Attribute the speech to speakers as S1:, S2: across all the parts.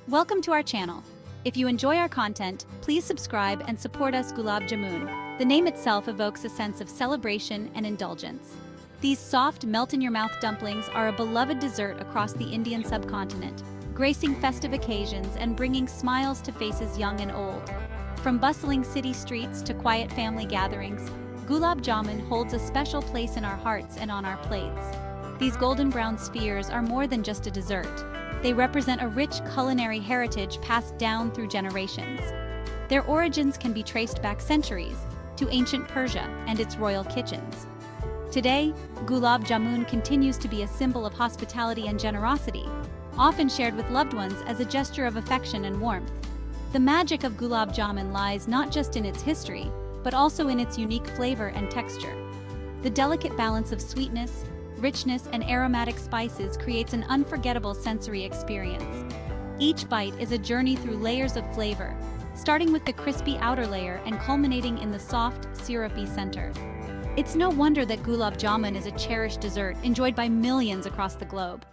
S1: Welcome to our channel. If you enjoy our content, please subscribe and support us. Gulab jamun. The name itself evokes a sense of celebration and indulgence. These soft, melt-in-your-mouth dumplings are a beloved dessert across the Indian subcontinent, gracing festive occasions and bringing smiles to faces young and old. From bustling city streets to quiet family gatherings, Gulab jamun holds a special place in our hearts and on our plates. These golden brown spheres are more than just a dessert. They represent a rich culinary heritage passed down through generations. Their origins can be traced back centuries to ancient Persia and its royal kitchens. Today, Gulab jamun continues to be a symbol of hospitality and generosity, often shared with loved ones as a gesture of affection and warmth. The magic of Gulab jamun lies not just in its history, but also in its unique flavor and texture. The delicate balance of sweetness, richness, and aromatic spices creates an unforgettable sensory experience. Each bite is a journey through layers of flavor, starting with the crispy outer layer and culminating in the soft, syrupy center. It's no wonder that Gulab jamun is a cherished dessert enjoyed by millions across the globe.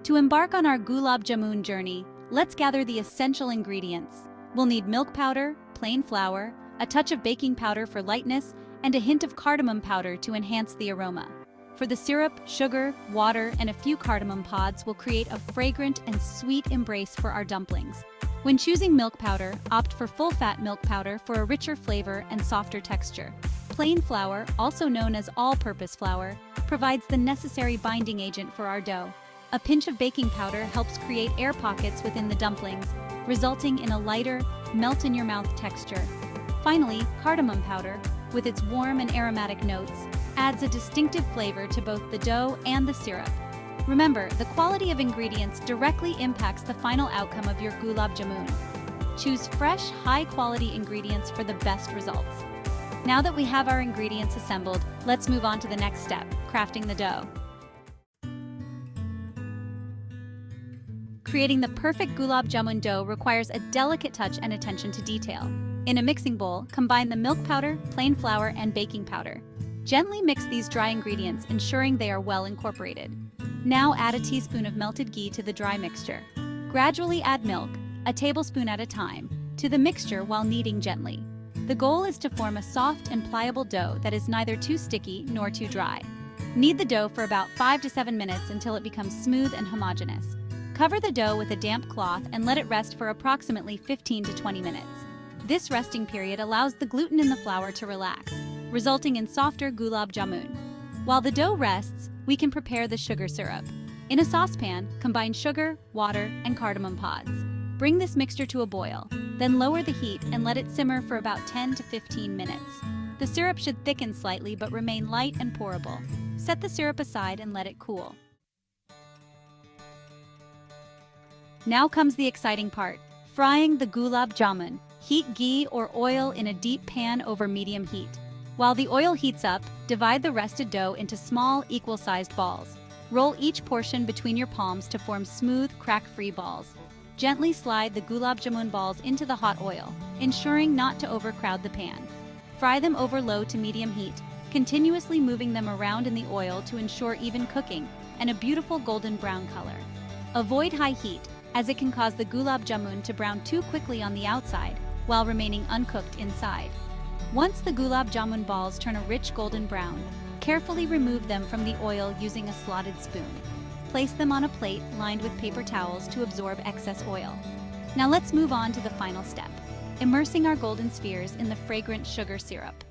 S1: To embark on our Gulab jamun journey, let's gather the essential ingredients. We'll need milk powder, plain flour, a touch of baking powder for lightness, and a hint of cardamom powder to enhance the aroma. For the syrup, sugar, water, and a few cardamom pods will create a fragrant and sweet embrace for our dumplings. When choosing milk powder, opt for full-fat milk powder for a richer flavor and softer texture. Plain flour, also known as all-purpose flour, provides the necessary binding agent for our dough. A pinch of baking powder helps create air pockets within the dumplings, resulting in a lighter, melt-in-your-mouth texture. Finally, cardamom powder, with its warm and aromatic notes, adds a distinctive flavor to both the dough and the syrup. Remember, the quality of ingredients directly impacts the final outcome of your Gulab jamun. Choose fresh, high-quality ingredients for the best results. Now that we have our ingredients assembled, let's move on to the next step, crafting the dough. Creating the perfect Gulab jamun dough requires a delicate touch and attention to detail. In a mixing bowl, combine the milk powder, plain flour, and baking powder. Gently mix these dry ingredients, ensuring they are well incorporated. Now add a teaspoon of melted ghee to the dry mixture. Gradually add milk, a tablespoon at a time, to the mixture while kneading gently. The goal is to form a soft and pliable dough that is neither too sticky nor too dry. Knead the dough for about 5 to 7 minutes until it becomes smooth and homogeneous. Cover the dough with a damp cloth and let it rest for approximately 15 to 20 minutes. This resting period allows the gluten in the flour to relax, resulting in softer Gulab jamun. While the dough rests, we can prepare the sugar syrup. In a saucepan, combine sugar, water, and cardamom pods. Bring this mixture to a boil, then lower the heat and let it simmer for about 10 to 15 minutes. The syrup should thicken slightly but remain light and pourable. Set the syrup aside and let it cool. Now comes the exciting part, frying the Gulab jamun. Heat ghee or oil in a deep pan over medium heat. While the oil heats up, divide the rested dough into small, equal-sized balls. Roll each portion between your palms to form smooth, crack-free balls. Gently slide the Gulab jamun balls into the hot oil, ensuring not to overcrowd the pan. Fry them over low to medium heat, continuously moving them around in the oil to ensure even cooking and a beautiful golden brown color. Avoid high heat, as it can cause the Gulab jamun to brown too quickly on the outside, while remaining uncooked inside. Once the Gulab jamun balls turn a rich golden brown, carefully remove them from the oil using a slotted spoon. Place them on a plate lined with paper towels to absorb excess oil. Now let's move on to the final step, immersing our golden spheres in the fragrant sugar syrup.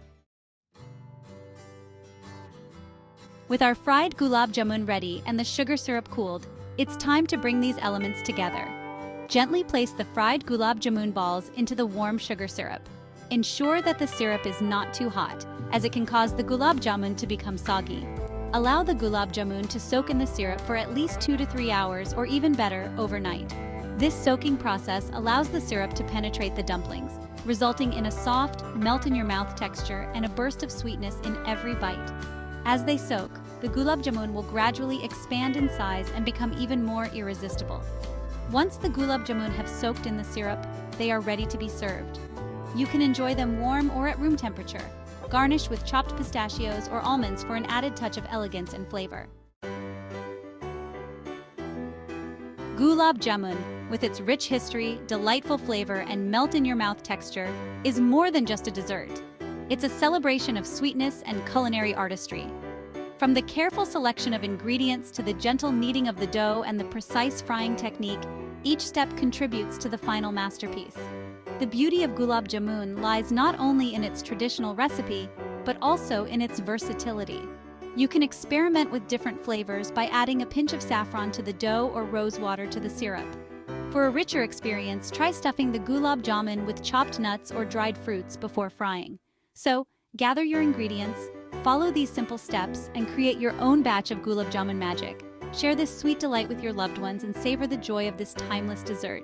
S1: With our fried Gulab jamun ready and the sugar syrup cooled, it's time to bring these elements together. Gently place the fried Gulab jamun balls into the warm sugar syrup. Ensure that the syrup is not too hot, as it can cause the Gulab jamun to become soggy. Allow the Gulab jamun to soak in the syrup for at least 2 to 3 hours, or even better, overnight. This soaking process allows the syrup to penetrate the dumplings, resulting in a soft, melt-in-your-mouth texture and a burst of sweetness in every bite. As they soak, the Gulab jamun will gradually expand in size and become even more irresistible. Once the Gulab jamun have soaked in the syrup, they are ready to be served. You can enjoy them warm or at room temperature, garnished with chopped pistachios or almonds for an added touch of elegance and flavor. Gulab jamun, with its rich history, delightful flavor, and melt-in-your-mouth texture, is more than just a dessert. It's a celebration of sweetness and culinary artistry. From the careful selection of ingredients to the gentle kneading of the dough and the precise frying technique, each step contributes to the final masterpiece. The beauty of gulab jamun lies not only in its traditional recipe, but also in its versatility. You can experiment with different flavors by adding a pinch of saffron to the dough or rose water to the syrup. For a richer experience, try stuffing the gulab jamun with chopped nuts or dried fruits before frying. So, gather your ingredients, follow these simple steps, and create your own batch of gulab jamun magic. Share this sweet delight with your loved ones and savor the joy of this timeless dessert.